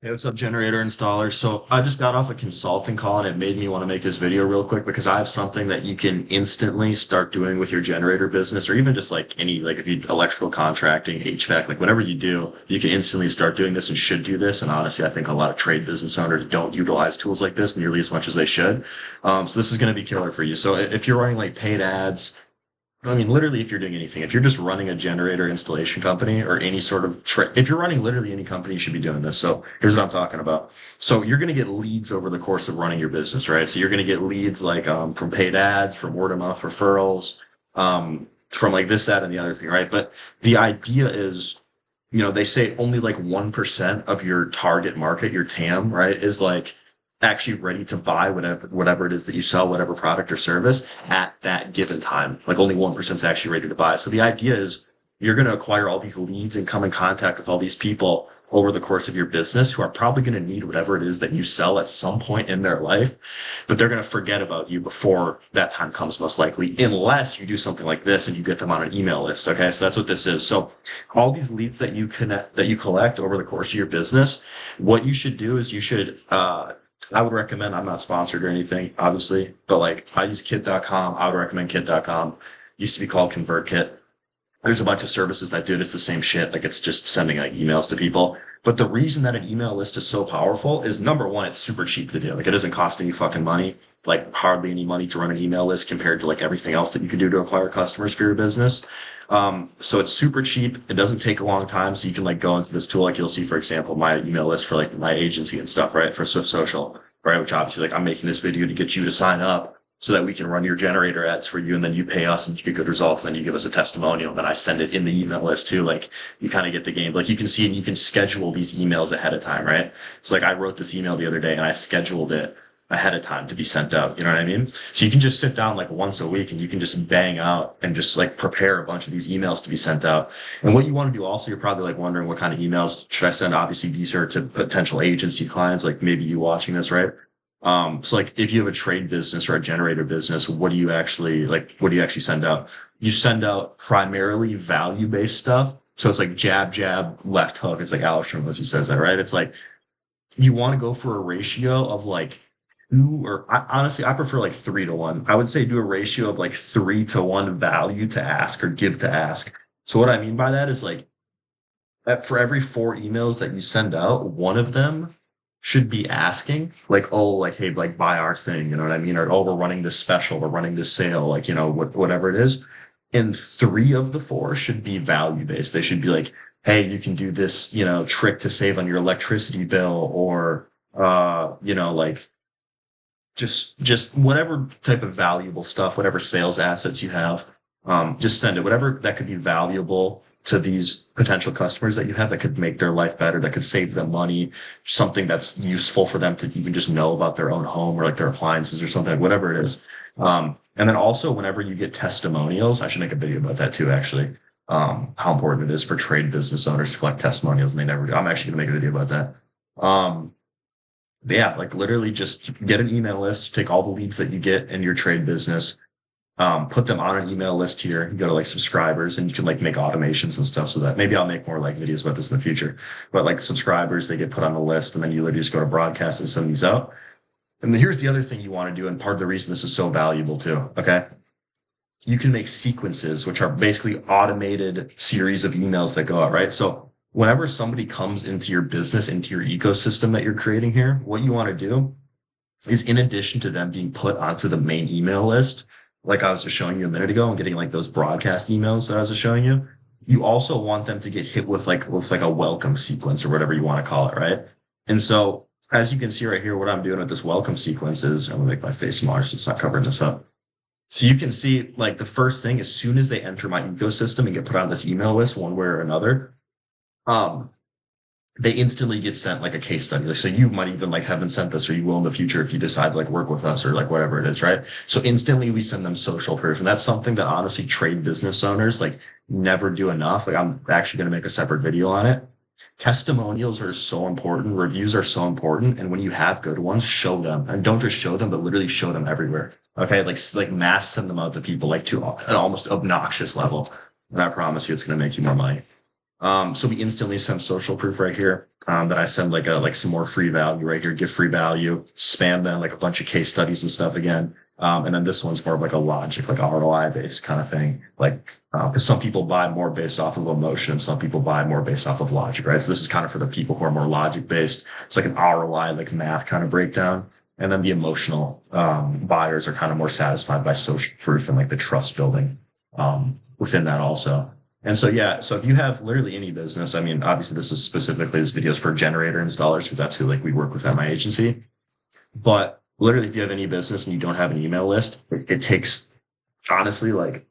Hey, what's up, generator installer? So I just got off a consulting call and it made me want to make this video real quick because I have something that you can instantly start doing with your generator business or even just like any, like if you electrical contracting, HVAC, like whatever you do, you can instantly start doing this and should do this. And honestly, I think a lot of trade business owners don't utilize tools like this nearly as much as they should. So this is going to be killer for you. So if you're running like paid ads, I mean, literally, if you're doing anything, if you're just running a generator installation company or any sort of if you're running literally any company, you should be doing this. So here's what I'm talking about. So you're going to get leads over the course of running your business, right? So you're going to get leads like from paid ads, from word of mouth referrals, from like this, that, and the other thing, right? But the idea is, they say only like 1% of your target market, your TAM, right, is like actually ready to buy whatever it is that you sell, whatever product or service at that given time. Like only 1% is actually ready to buy. So the idea is you're going to acquire all these leads and come in contact with all these people over the course of your business who are probably going to need whatever it is that you sell at some point in their life, but they're going to forget about you before that time comes, most likely, unless you do something like this and you get them on an email list. Okay. So that's what this is. So all these leads that you collect over the course of your business, what you should do is I would recommend, I'm not sponsored or anything, obviously, but like I use kit.com. I would recommend kit.com. Used to be called ConvertKit. There's a bunch of services that do it. It's the same shit. Like it's just sending like emails to people. But the reason that an email list is so powerful is number one, it's super cheap to do. Like it doesn't cost any fucking money, like hardly any money to run an email list compared to like everything else that you can do to acquire customers for your business. So it's super cheap. It doesn't take a long time. So you can like go into this tool. Like you'll see, for example, my email list for like my agency and stuff, right? For SwiftSocial, right? Which obviously like I'm making this video to get you to sign up so that we can run your generator ads for you. And then you pay us and you get good results. And then you give us a testimonial. And then I send it in the email list too. Like you kind of get the game. Like you can see and you can schedule these emails ahead of time, right? So like I wrote this email the other day and I scheduled it ahead of time to be sent out. You know what I mean? So you can just sit down like once a week and you can just bang out and just like prepare a bunch of these emails to be sent out. And what you want to do also, you're probably like wondering what kind of emails should I send? Obviously, these are to potential agency clients, like maybe you watching this, right? So like if you have a trade business or a generator business, what do you actually send out? You send out primarily value-based stuff. So it's like jab, jab, left hook. It's like Alex from he says that, right? It's like you want to go for a ratio of like honestly, I prefer like 3-to-1. I would say do a ratio of like 3-to-1 value to ask or give to ask. So what I mean by that is like for every 4 emails that you send out, one of them should be asking like, oh, like, hey, like buy our thing. You know what I mean? Or, oh, we're running this special. We're running this sale. Like, whatever it is. And 3 of the 4 should be value based. They should be like, hey, you can do this, trick to save on your electricity bill or, like, just whatever type of valuable stuff, whatever sales assets you have, just send it. Whatever that could be valuable to these potential customers that you have that could make their life better, that could save them money, something that's useful for them to even just know about their own home or like their appliances or something, whatever it is. And then also whenever you get testimonials, I should make a video about that too, actually. How important it is for trade business owners to collect testimonials and they never do. I'm actually going to make a video about that. But yeah, like literally just get an email list, take all the leads that you get in your trade business, put them on an email list here, you go to like subscribers and you can like make automations and stuff so that maybe I'll make more like videos about this in the future, but like subscribers, they get put on the list and then you literally just go to broadcast and send these out. And then here's the other thing you want to do. And part of the reason this is so valuable too. Okay. You can make sequences, which are basically automated series of emails that go out, right? So whenever somebody comes into your business, into your ecosystem that you're creating here, what you want to do is in addition to them being put onto the main email list, like I was just showing you a minute ago and getting like those broadcast emails that I was just showing you, you also want them to get hit with like a welcome sequence or whatever you want to call it, right? And so as you can see right here, what I'm doing with this welcome sequence is, I'm gonna make my face smaller so it's not covering this up. So you can see like the first thing, as soon as they enter my ecosystem and get put on this email list one way or another, they instantly get sent like a case study. So you might even like have been sent this, or you will in the future if you decide to like work with us or like whatever it is, right? So instantly we send them social proof. And that's something that honestly trade business owners like never do enough. Like I'm actually going to make a separate video on it. Testimonials are so important. Reviews are so important. And when you have good ones, show them, and don't just show them, but literally show them everywhere. Okay. Like mass send them out to people like to an almost obnoxious level. And I promise you it's going to make you more money. So we instantly send social proof right here. That I send like some more free value right here, give free value, spam them like a bunch of case studies and stuff again. And then this one's more of like a logic, like ROI based kind of thing. Like, because some people buy more based off of emotion and some people buy more based off of logic, right? So this is kind of for the people who are more logic based. It's like an ROI, like math kind of breakdown. And then the emotional, buyers are kind of more satisfied by social proof and like the trust building, within that also. And so, yeah, so if you have literally any business, I mean, obviously this video is for generator installers because that's who like we work with at my agency. But literally, if you have any business and you don't have an email list, it takes honestly like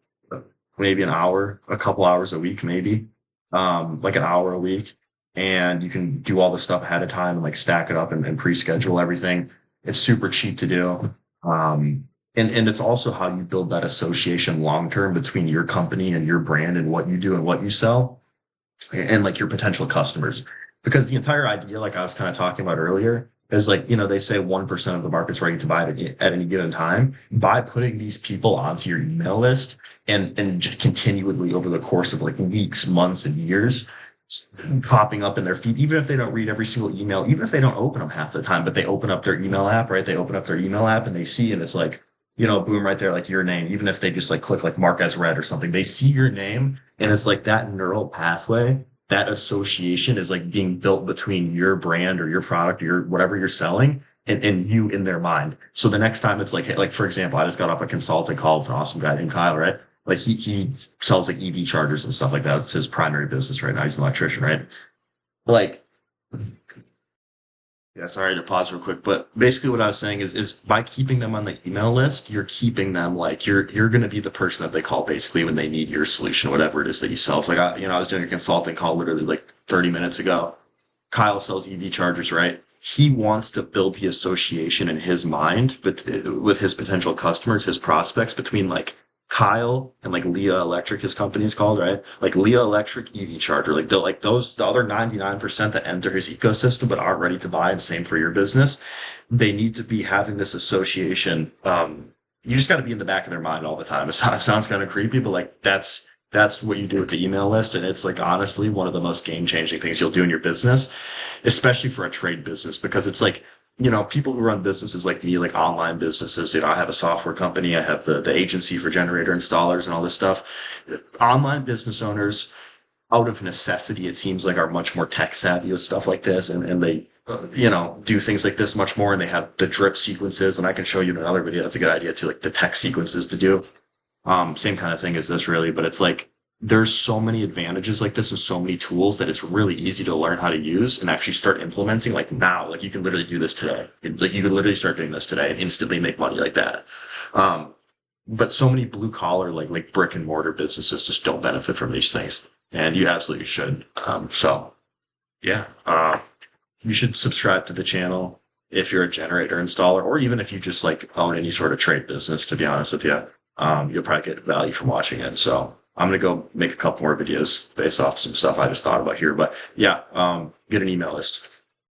maybe an hour, a couple hours a week, maybe, like an hour a week. And you can do all the stuff ahead of time and like stack it up and pre-schedule everything. It's super cheap to do. And it's also how you build that association long term between your company and your brand and what you do and what you sell and like your potential customers. Because the entire idea, like I was kind of talking about earlier, is like, they say 1% of the market's ready to buy it at any given time. By putting these people onto your email list and just continually over the course of like weeks, months, and years, popping up in their feed, even if they don't read every single email, even if they don't open them half the time, but they open up their email app, right? They open up their email app and they see, and it's like, boom, right there, like your name, even if they just like click like mark as read or something, they see your name and it's like that neural pathway, that association is like being built between your brand or your product or your whatever you're selling and you in their mind. So the next time it's like, hey, like for example, I just got off a consulting call with an awesome guy named Kyle, right? Like he sells like EV chargers and stuff like that. It's his primary business right now. He's an electrician, right? Like, yeah, sorry to pause real quick, but basically what I was saying is by keeping them on the email list, you're keeping them like you're going to be the person that they call basically when they need your solution, whatever it is that you sell. So like I was doing a consulting call literally like 30 minutes ago. Kyle sells EV chargers, right? He wants to build the association in his mind, but with his potential customers, his prospects between like Kyle and like Leah Electric, his company is called, right? Like Leah Electric EV charger, like the other 99% that enter his ecosystem but aren't ready to buy, and same for your business. They need to be having this association. You just got to be in the back of their mind all the time. It sounds kind of creepy, but like that's what you do with the email list. And it's like honestly one of the most game changing things you'll do in your business, especially for a trade business, because it's like, people who run businesses like me, like online businesses, I have a software company, I have the agency for generator installers and all this stuff. Online business owners, out of necessity, it seems like are much more tech savvy with stuff like this. And they, do things like this much more. And they have the drip sequences. And I can show you in another video. That's a good idea too, like the tech sequences to do. Same kind of thing as this really, but it's like, there's so many advantages like this and so many tools that it's really easy to learn how to use and actually start implementing like now. Like you can literally do this today. Like you can literally start doing this today and instantly make money like that. But so many blue collar, like brick and mortar businesses just don't benefit from these things. And you absolutely should. So yeah, you should subscribe to the channel if you're a generator installer, or even if you just like own any sort of trade business, to be honest with you. You'll probably get value from watching it. So I'm going to go make a couple more videos based off some stuff I just thought about here. But yeah, get an email list.